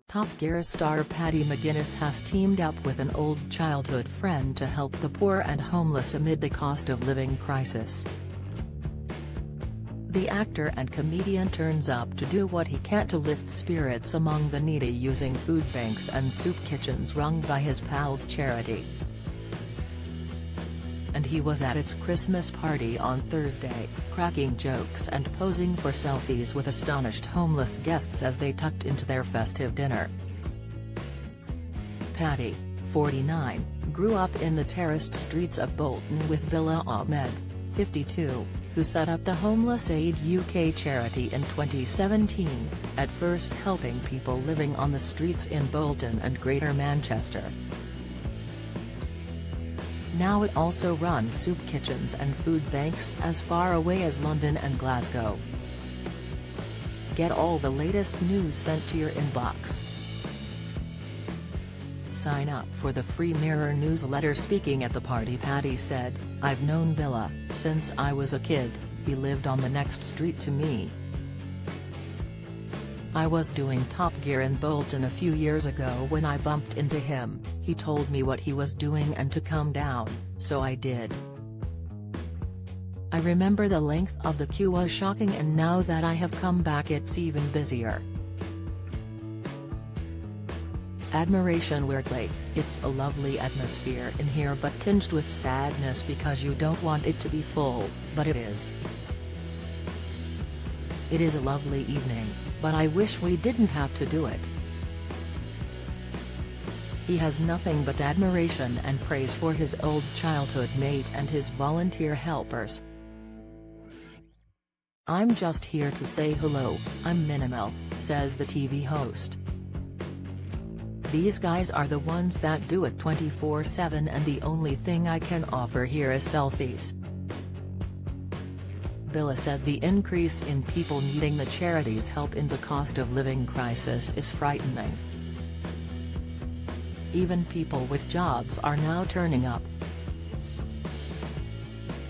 Top Gear star Paddy McGuinness has teamed up with an old childhood friend to help the poor and homeless amid the cost of living crisis. The actor and comedian turns up to do what he can to lift spirits among the needy using food banks and soup kitchens run by his pals' charity. And he was at its Christmas party on Thursday, cracking jokes and posing for selfies with astonished homeless guests as they tucked into their festive dinner. Paddy, 49, grew up in the terraced streets of Bolton with Bilal Ahmed, 52, who set up the Homeless Aid UK charity in 2017, at first helping people living on the streets in Bolton and Greater Manchester. Now it also runs soup kitchens and food banks as far away as London and Glasgow. Get all the latest news sent to your inbox. Sign up for the free Mirror newsletter. Speaking at the party, Paddy said, "I've known Bilal since I was a kid. He lived on the next street to me. I was doing Top Gear in Bolton a few years ago when I bumped into him. He told me what he was doing and to come down, so I did. I remember the length of the queue was shocking, and now that I have come back it's even busier. Admiration. Weirdly, it's a lovely atmosphere in here, but tinged with sadness because you don't want it to be full, but it is. It is a lovely evening, but I wish we didn't have to do it." He has nothing but admiration and praise for his old childhood mate and his volunteer helpers. "I'm just here to say hello, I'm minimal," says the TV host. "These guys are the ones that do it 24/7, and the only thing I can offer here is selfies." Bilal said the increase in people needing the charity's help in the cost of living crisis is frightening. "Even people with jobs are now turning up.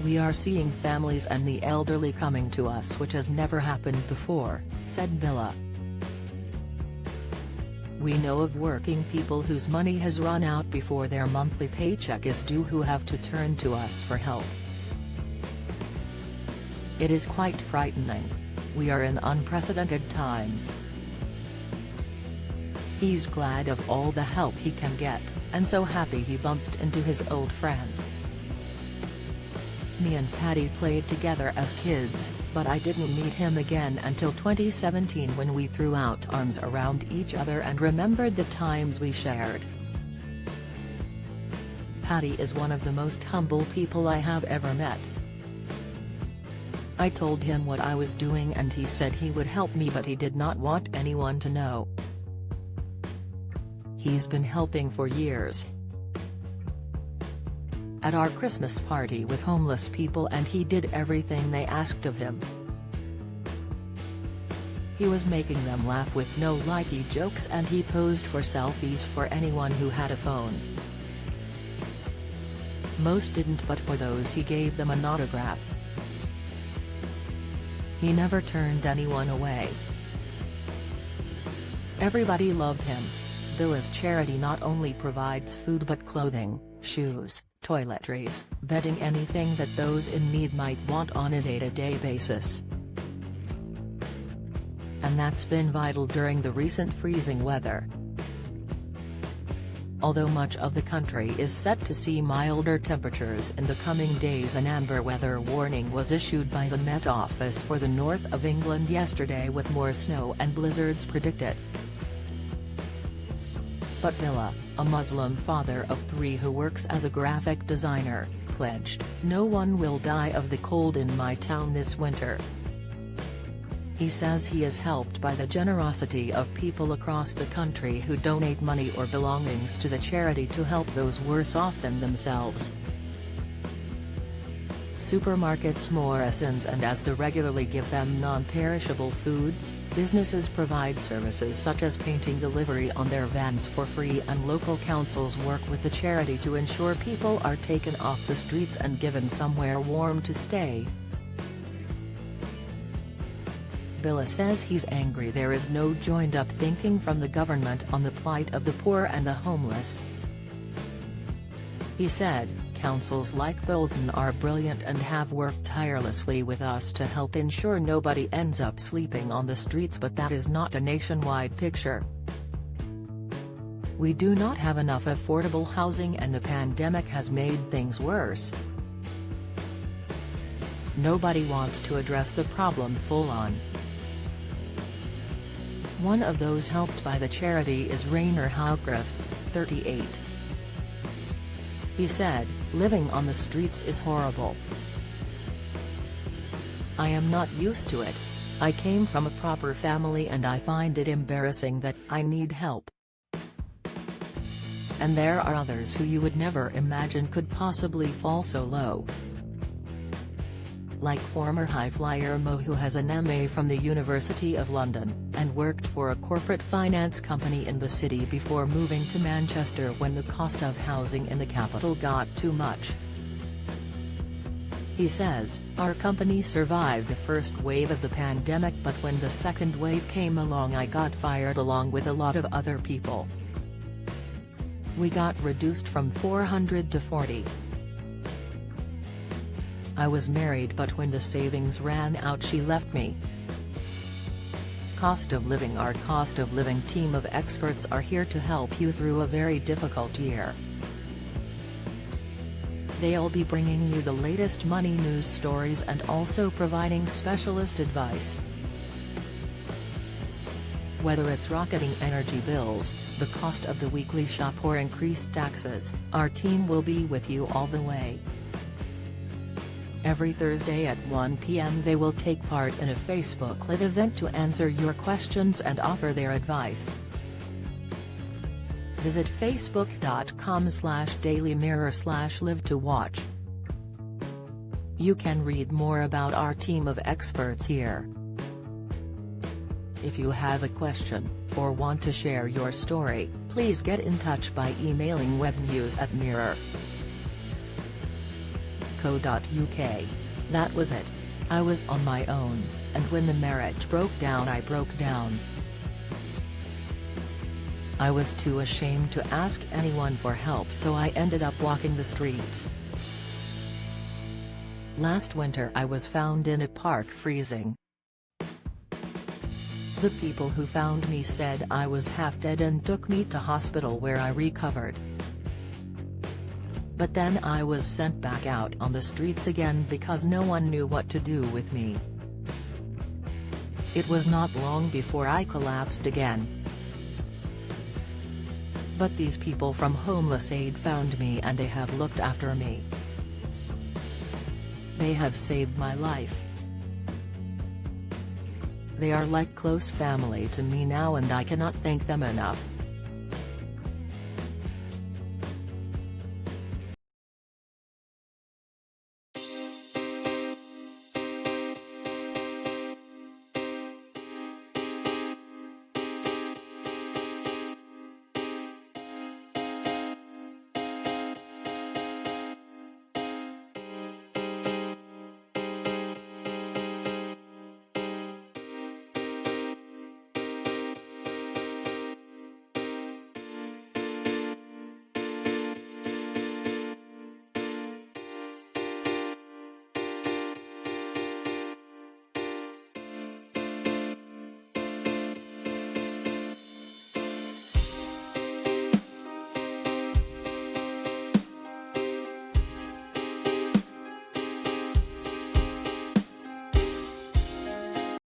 We are seeing families and the elderly coming to us, which has never happened before," said Bilal. "We know of working people whose money has run out before their monthly paycheck is due, who have to turn to us for help. It is quite frightening. We are in unprecedented times." He's glad of all the help he can get, and so happy he bumped into his old friend. "Me and Paddy played together as kids, but I didn't meet him again until 2017, when we threw out arms around each other and remembered the times we shared. Paddy is one of the most humble people I have ever met. I told him what I was doing and he said he would help me, but he did not want anyone to know. He's been helping for years. At our Christmas party with homeless people, and he did everything they asked of him. He was making them laugh with no likey jokes, and he posed for selfies for anyone who had a phone. Most didn't, but for those he gave them an autograph. He never turned anyone away. Everybody loved him." Bilal's charity not only provides food but clothing, shoes, toiletries, bedding, anything that those in need might want on a day-to-day basis. And that's been vital during the recent freezing weather. Although much of the country is set to see milder temperatures in the coming days, an amber weather warning was issued by the Met Office for the north of England yesterday, with more snow and blizzards predicted. But Bilal, a Muslim father of 3 who works as a graphic designer, pledged, "No one will die of the cold in my town this winter." He says he is helped by the generosity of people across the country who donate money or belongings to the charity to help those worse off than themselves. Supermarkets, Morrisons and Asda regularly give them non-perishable foods. Businesses provide services such as painting delivery on their vans for free, and local councils work with the charity to ensure people are taken off the streets and given somewhere warm to stay. Bill says he's angry there is no joined-up thinking from the government on the plight of the poor and the homeless. He said, "Councils like Bolton are brilliant and have worked tirelessly with us to help ensure nobody ends up sleeping on the streets, but that is not a nationwide picture. We do not have enough affordable housing and the pandemic has made things worse. Nobody wants to address the problem full-on." One of those helped by the charity is Rainer Haugraf, 38. He said, "Living on the streets is horrible. I am not used to it. I came from a proper family and I find it embarrassing that I need help. And there are others who you would never imagine could possibly fall so low. Like former high-flyer Mo, who has an MA from the University of London, and worked for a corporate finance company in the city before moving to Manchester when the cost of housing in the capital got too much." He says, "Our company survived the first wave of the pandemic, but when the second wave came along I got fired along with a lot of other people. We got reduced from 400 to 40. I was married, but when the savings ran out she left me." Cost of Living. Our Cost of Living team of experts are here to help you through a very difficult year. They'll be bringing you the latest money news stories and also providing specialist advice. Whether it's rocketing energy bills, the cost of the weekly shop or increased taxes, our team will be with you all the way. Every Thursday at 1 p.m. they will take part in a Facebook Live event to answer your questions and offer their advice. Visit facebook.com/dailymirror/live to watch. You can read more about our team of experts here. If you have a question, or want to share your story, please get in touch by emailing webnews@mirror.co.uk. That was it. I was on my own, and when the marriage broke down I broke down. I was too ashamed to ask anyone for help, so I ended up walking the streets. Last winter I was found in a park freezing. The people who found me said I was half dead and took me to hospital where I recovered. But then I was sent back out on the streets again because no one knew what to do with me. It was not long before I collapsed again. But these people from Homeless Aid found me and they have looked after me. They have saved my life. They are like close family to me now and I cannot thank them enough."